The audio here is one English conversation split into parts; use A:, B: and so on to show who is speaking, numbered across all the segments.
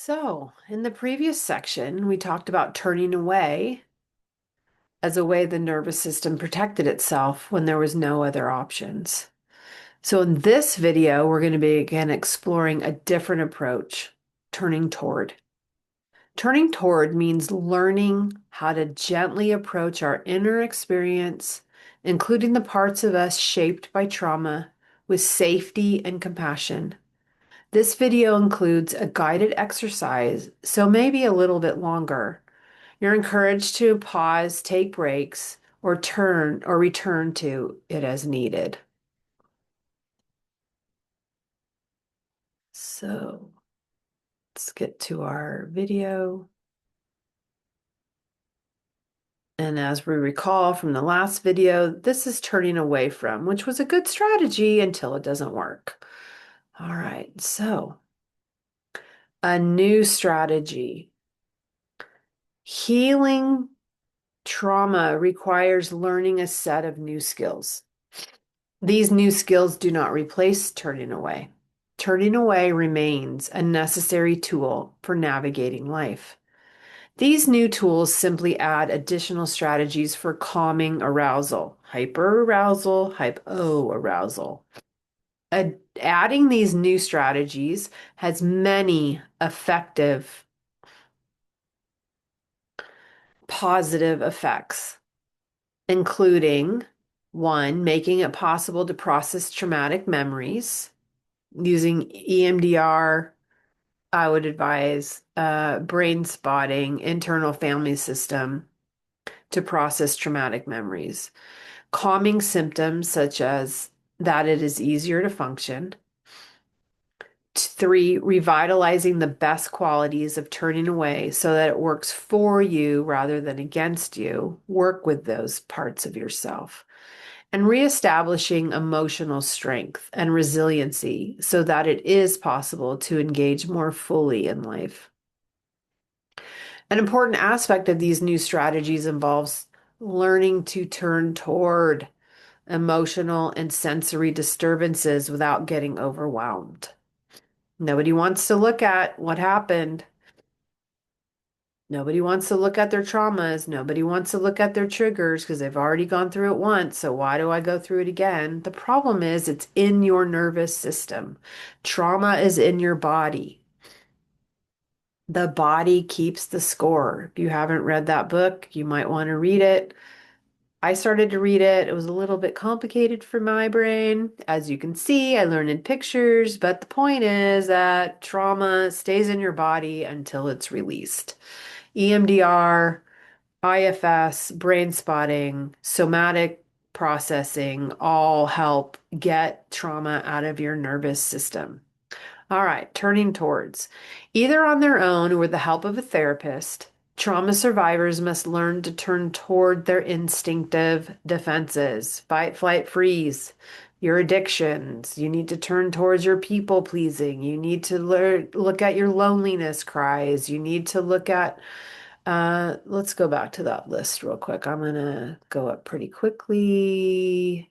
A: So, in the previous section, we talked about turning away as a way the nervous system protected itself when there was no other options. So, in this video, we're going to be again exploring a different approach, turning toward. Turning toward means learning how to gently approach our inner experience, including the parts of us shaped by trauma, with safety and compassion. This video includes a guided exercise, so maybe a little bit longer. You're encouraged to pause, take breaks, or turn or return to it as needed. So let's get to our video. And as we recall from the last video, this is turning away from, which was a good strategy until it doesn't work. All right, so a new strategy. Healing trauma requires learning a set of new skills. These new skills do not replace turning away. Turning away remains a necessary tool for navigating life. These new tools simply add additional strategies for calming arousal, hyperarousal, hypoarousal. Adding these new strategies has many effective positive effects, including one, making it possible to process traumatic memories. Using EMDR, I would advise brain spotting, internal family system to process traumatic memories. Calming symptoms such as that it is easier to function. Three, revitalizing the best qualities of turning away so that it works for you rather than against you. Work with those parts of yourself. And reestablishing emotional strength and resiliency so that it is possible to engage more fully in life. An important aspect of these new strategies involves learning to turn toward emotional and sensory disturbances without getting overwhelmed. Nobody wants to look at what happened. Nobody wants to look at their traumas. Nobody wants to look at their triggers because they've already gone through it once. So why do I go through it again? The problem is it's in your nervous system. Trauma is in your body. The body keeps the score. If you haven't read that book, you might want to read it. I started to read it. It was a little bit complicated for my brain. As you can see, I learned in pictures, but the point is that trauma stays in your body until it's released. EMDR, IFS, brain spotting, somatic processing all help get trauma out of your nervous system. All right, turning towards. Either on their own or with the help of a therapist, trauma survivors must learn to turn toward their instinctive defenses, fight, flight, freeze, your addictions. You need to turn towards your people pleasing. You need to look at your loneliness cries. You need to look at let's go back to that list real quick. I'm gonna go up pretty quickly.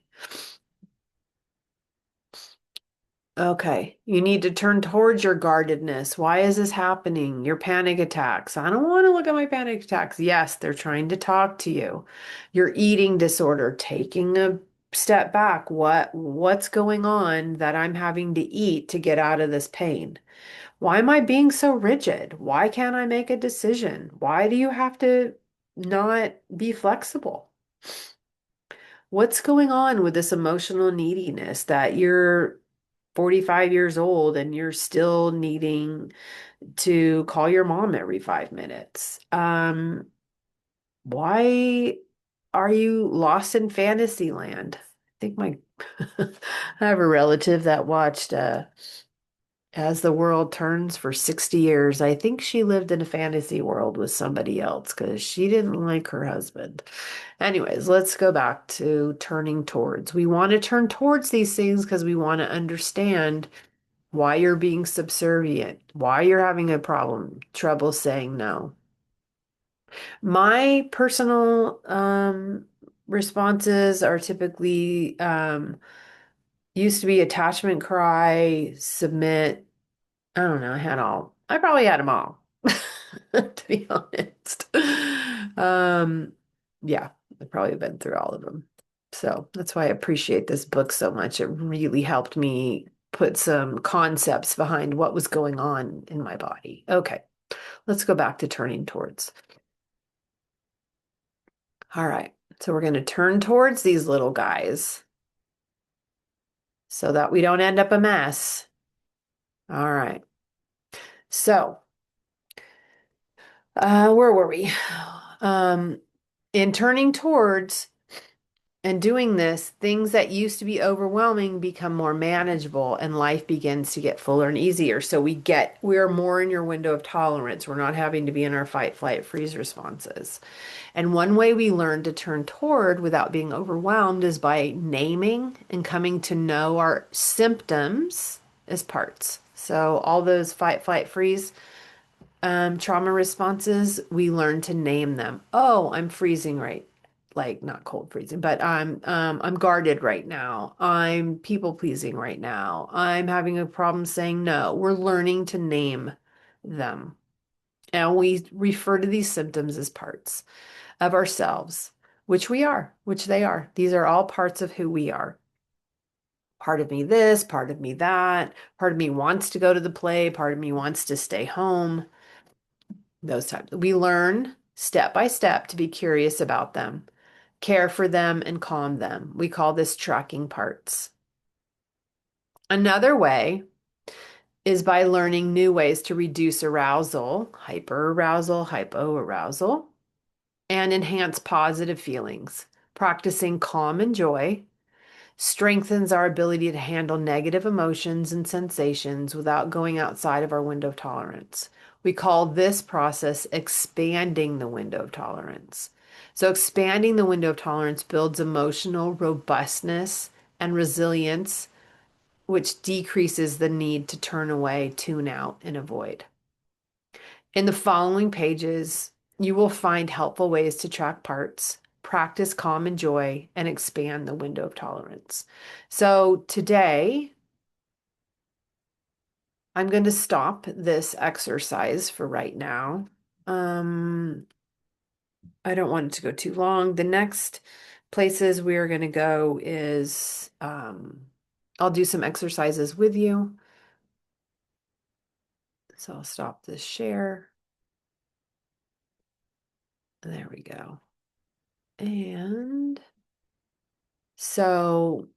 A: Okay, you need to turn towards your guardedness. Why is this happening? Your panic attacks. I don't want to look at my panic attacks. Yes, they're trying to talk to you. Your eating disorder, taking a step back. What's going on that I'm having to eat to get out of this pain? Why am I being so rigid? Why can't I make a decision? Why do you have to not be flexible? What's going on with this emotional neediness that you're 45 years old and you're still needing to call your mom every 5 minutes? Why are you lost in fantasy land? I think my I have a relative that watched As the World Turns for 60 years. I think she lived in a fantasy world with somebody else because she didn't like her husband. Anyways, let's go back to turning towards. We want to turn towards these things because we want to understand why you're being subservient, why you're having a trouble saying no. My personal responses are typically used to be attachment cry, submit. I don't know, I had all. I probably had them all, to be honest. Um, yeah, I've probably been through all of them. So that's why I appreciate this book so much. It really helped me put some concepts behind what was going on in my body. Okay, let's go back to turning towards. All right, so we're going to turn towards these little guys so that we don't end up a mess. All right, so where were we? Um, in turning towards, and doing this, things that used to be overwhelming become more manageable and life begins to get fuller and easier. So we're more in your window of tolerance. We're not having to be in our fight, flight, freeze responses. And one way we learn to turn toward without being overwhelmed is by naming and coming to know our symptoms as parts. So all those fight, flight, freeze trauma responses, we learn to name them. Oh, I'm freezing right. Like not cold freezing, but I'm guarded right now. I'm people pleasing right now. I'm having a problem saying no. We're learning to name them. And we refer to these symptoms as parts of ourselves, which we are, which they are. These are all parts of who we are. Part of me this, part of me that, part of me wants to go to the play, part of me wants to stay home. Those types. We learn step by step to be curious about them, care for them, and calm them. We call this tracking parts. Another way is by learning new ways to reduce arousal, hyperarousal, hypoarousal, and enhance positive feelings. Practicing calm and joy strengthens our ability to handle negative emotions and sensations without going outside of our window of tolerance. We call this process expanding the window of tolerance. So, expanding the window of tolerance builds emotional robustness and resilience, which decreases the need to turn away, tune out, and avoid. In the following pages, you will find helpful ways to track parts, practice calm and joy, and expand the window of tolerance. So today, I'm going to stop this exercise for right now. Um, I don't want it to go too long. The next places we are going to go is I'll do some exercises with you. So I'll stop this share. There we go. And so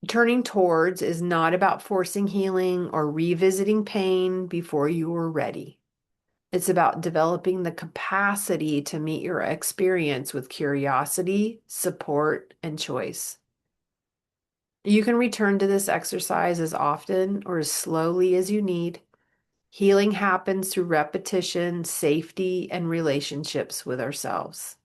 A: turning towards is not about forcing healing or revisiting pain before you are ready. It's about developing the capacity to meet your experience with curiosity, support, and choice. You can return to this exercise as often or as slowly as you need. Healing happens through repetition, safety, and relationships with ourselves.